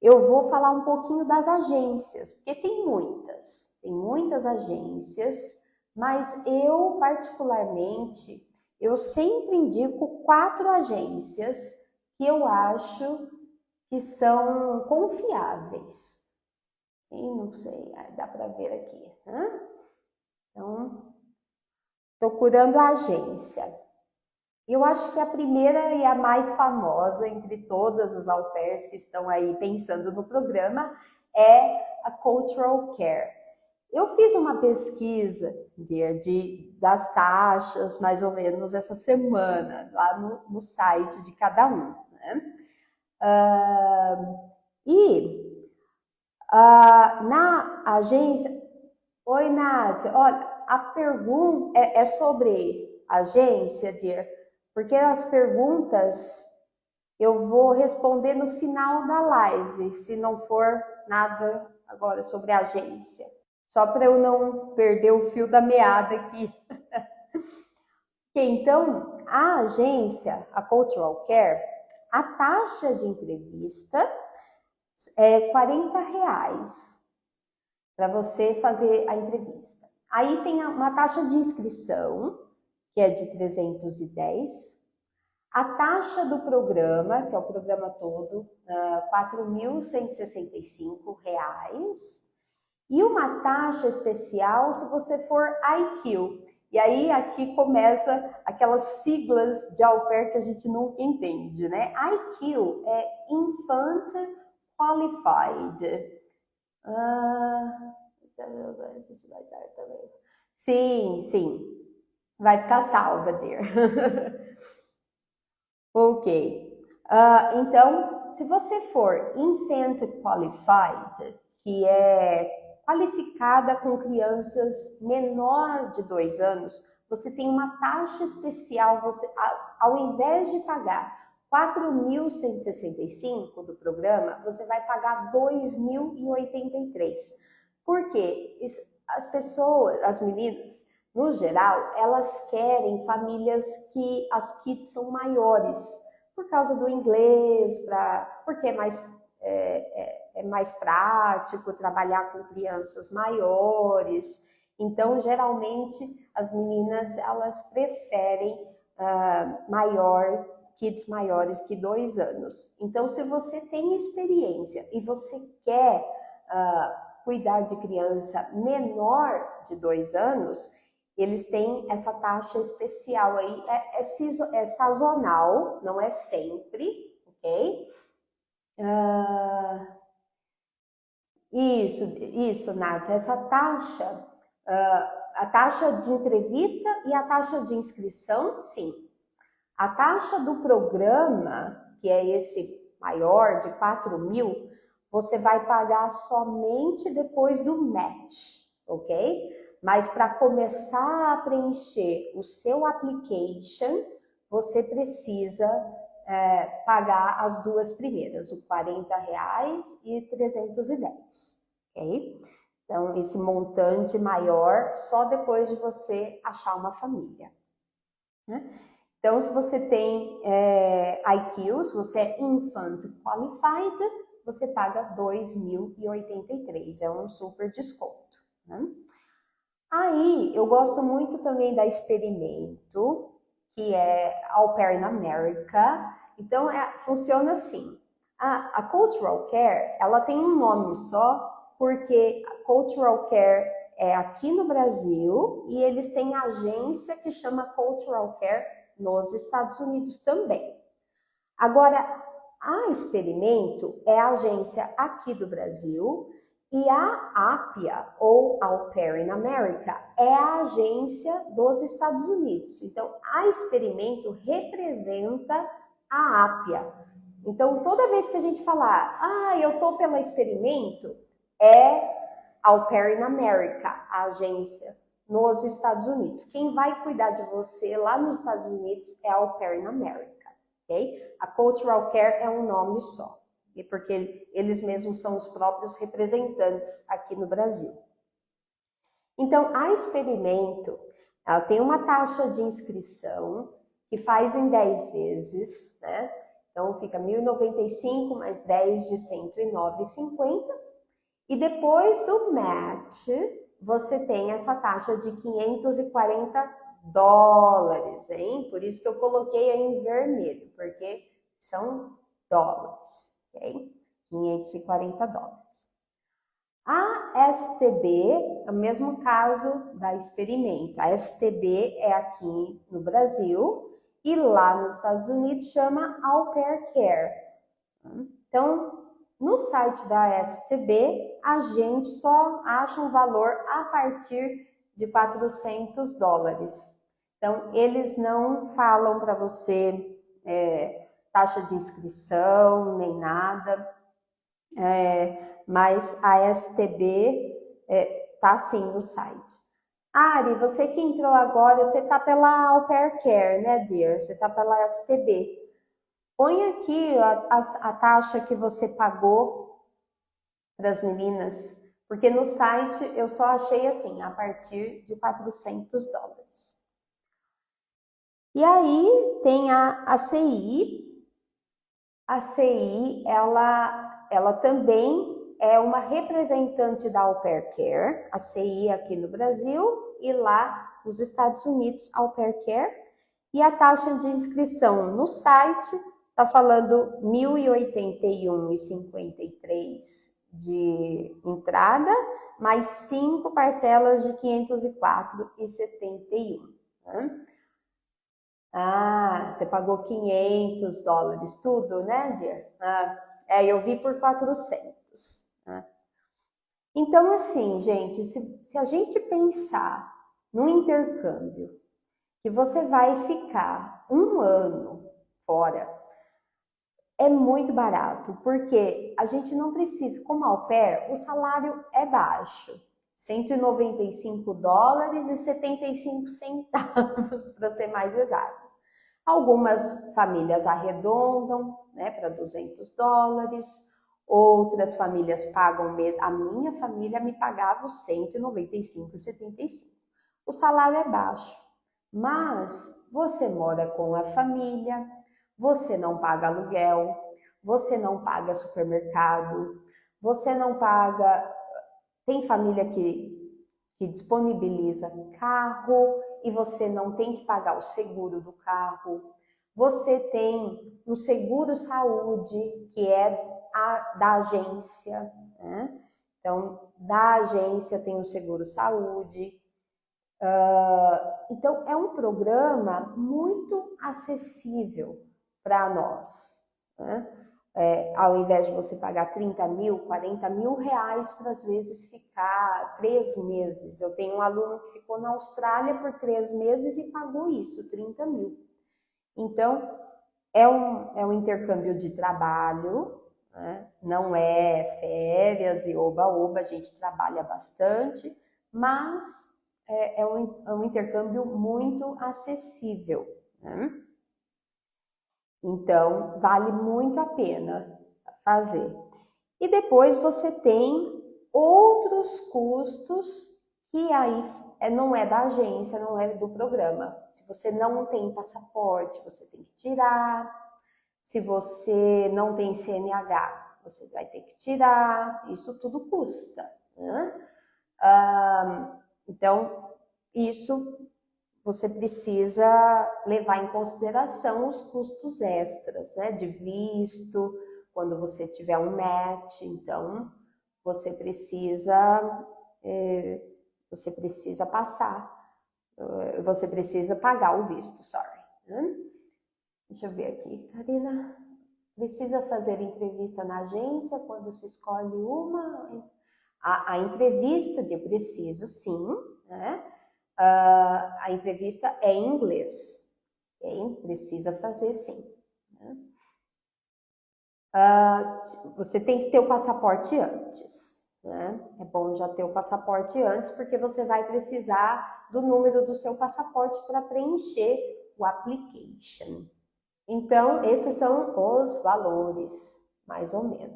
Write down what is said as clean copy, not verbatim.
eu vou falar um pouquinho das agências, porque tem muitas agências, mas eu particularmente, eu sempre indico 4 agências que eu acho que são confiáveis. Não sei, dá para ver aqui. Né? Então, procurando a agência. Eu acho que a primeira e a mais famosa entre todas as au pairs que estão aí pensando no programa é a Cultural Care. Eu fiz uma pesquisa das taxas, mais ou menos, essa semana, lá no site de cada um. Né? Na agência... Oi, Nath. Olha, a pergunta é sobre agência, Dir, porque as perguntas eu vou responder no final da live, se não for nada agora sobre agência. Só para eu não perder o fio da meada aqui. Então, a agência, a Cultural Care, a taxa de entrevista é R$ 40 para você fazer a entrevista. Aí tem uma taxa de inscrição, que é de 310. A taxa do programa, que é o programa todo, R$ 4.165. E uma taxa especial se você for IQ. E aí aqui começa aquelas siglas de au pair que a gente nunca entende, né? IQ é Infant Qualified. Sim. Vai ficar salva, dear. Ok. Então, se você for Infant Qualified, que é qualificada com crianças menor de 2 anos, você tem uma taxa especial, você, ao invés de pagar 4.165 do programa, você vai pagar 2.083. Por quê? As pessoas, as meninas, no geral, elas querem famílias que as kids são maiores, por causa do inglês, porque é mais prático trabalhar com crianças maiores. Então, geralmente, as meninas, elas preferem kids maiores que 2 anos. Então, se você tem experiência e você quer cuidar de criança menor de 2 anos, eles têm essa taxa especial aí, é sazonal, não é sempre, ok? Isso, Nath, essa taxa, a taxa de entrevista e a taxa de inscrição, sim. A taxa do programa, que é esse maior, de 4.000, você vai pagar somente depois do match, ok? Mas para começar a preencher o seu application, você precisa pagar as 2 primeiras, o R$ 40 e 310, ok? Então, esse montante maior só depois de você achar uma família, né? Então, se você tem IQ, se você é Infant Qualified, você paga 2.083, é um super desconto, né? Aí, eu gosto muito também da Experimento, que é Au Pair in America. Então, funciona assim. A Cultural Care, ela tem um nome só, porque a Cultural Care é aqui no Brasil e eles têm agência que chama Cultural Care nos Estados Unidos também. Agora, a Experimento é a agência aqui do Brasil e a APIA, ou Au Pair in America, é a agência dos Estados Unidos. Então, a Experimento representa a APIA. Então, toda vez que a gente falar, eu tô pela Experimento, é Au Pair in America, a agência nos Estados Unidos. Quem vai cuidar de você lá nos Estados Unidos é a Au Pair in America, ok? A Cultural Care é um nome só, porque eles mesmos são os próprios representantes aqui no Brasil. Então, a Experimento, ela tem uma taxa de inscrição que faz em 10 vezes, né? Então fica 1.095 mais 10 de 109,50. E depois do match, você tem essa taxa de 540 dólares, hein? Por isso que eu coloquei aí em vermelho, porque são dólares, ok? 540 dólares. A STB é o mesmo caso da Experimento. A STB é aqui no Brasil e lá nos Estados Unidos chama Au Pair Care. Então, no site da STB, a gente só acha um valor a partir de 400 dólares. Então, eles não falam para você taxa de inscrição, nem nada, mas a STB tá sim no site. Ari, você que entrou agora, você tá pela Au Pair Care, né, dear? Você tá pela STB. Põe aqui a taxa que você pagou para as meninas, porque no site eu só achei assim, a partir de 400 dólares. E aí tem a CI. A CI, ela também é uma representante da Au Pair Care, a CI aqui no Brasil e lá nos Estados Unidos, Au Pair Care. E a taxa de inscrição no site está falando 1.081,53 de entrada, mais 5 parcelas de 504,71. Né? Ah, você pagou 500 dólares, tudo, né, dear? Eu vi por 400. Né? Então, assim, gente, se a gente pensar no intercâmbio, que você vai ficar um ano fora, é muito barato, porque a gente não precisa, como au pair, o salário é baixo, 195 dólares e 75 centavos, para ser mais exato. Algumas famílias arredondam, né, para 200 dólares, outras famílias pagam mesmo. A minha família me pagava os 195,75. O salário é baixo, mas você mora com a família, você não paga aluguel, você não paga supermercado, você não paga... Tem família que disponibiliza carro e você não tem que pagar o seguro do carro. Você tem um seguro saúde, que é da agência, né? Então, da agência tem o seguro saúde. Então, é um programa muito acessível para nós, né? Ao invés de você pagar 30 mil, 40 mil reais para às vezes ficar 3 meses. Eu tenho um aluno que ficou na Austrália por 3 meses e pagou isso, 30 mil. Então, é um intercâmbio de trabalho, né? Não é férias e oba-oba, a gente trabalha bastante, mas é um intercâmbio muito acessível, né? Então, vale muito a pena fazer. E depois você tem outros custos que aí não é da agência, não é do programa. Se você não tem passaporte, você tem que tirar. Se você não tem CNH, você vai ter que tirar. Isso tudo custa, né? Então, isso você precisa levar em consideração os custos extras, né? De visto, quando você tiver um match, então você precisa você precisa pagar o visto, sorry. Né? Deixa eu ver aqui, Karina, precisa fazer entrevista na agência quando se escolhe uma? A entrevista precisa sim, né? A entrevista é em inglês, okay? Precisa fazer sim. Né? Você tem que ter o passaporte antes, né? É bom já ter o passaporte antes, porque você vai precisar do número do seu passaporte para preencher o application. Então, esses são os valores, mais ou menos.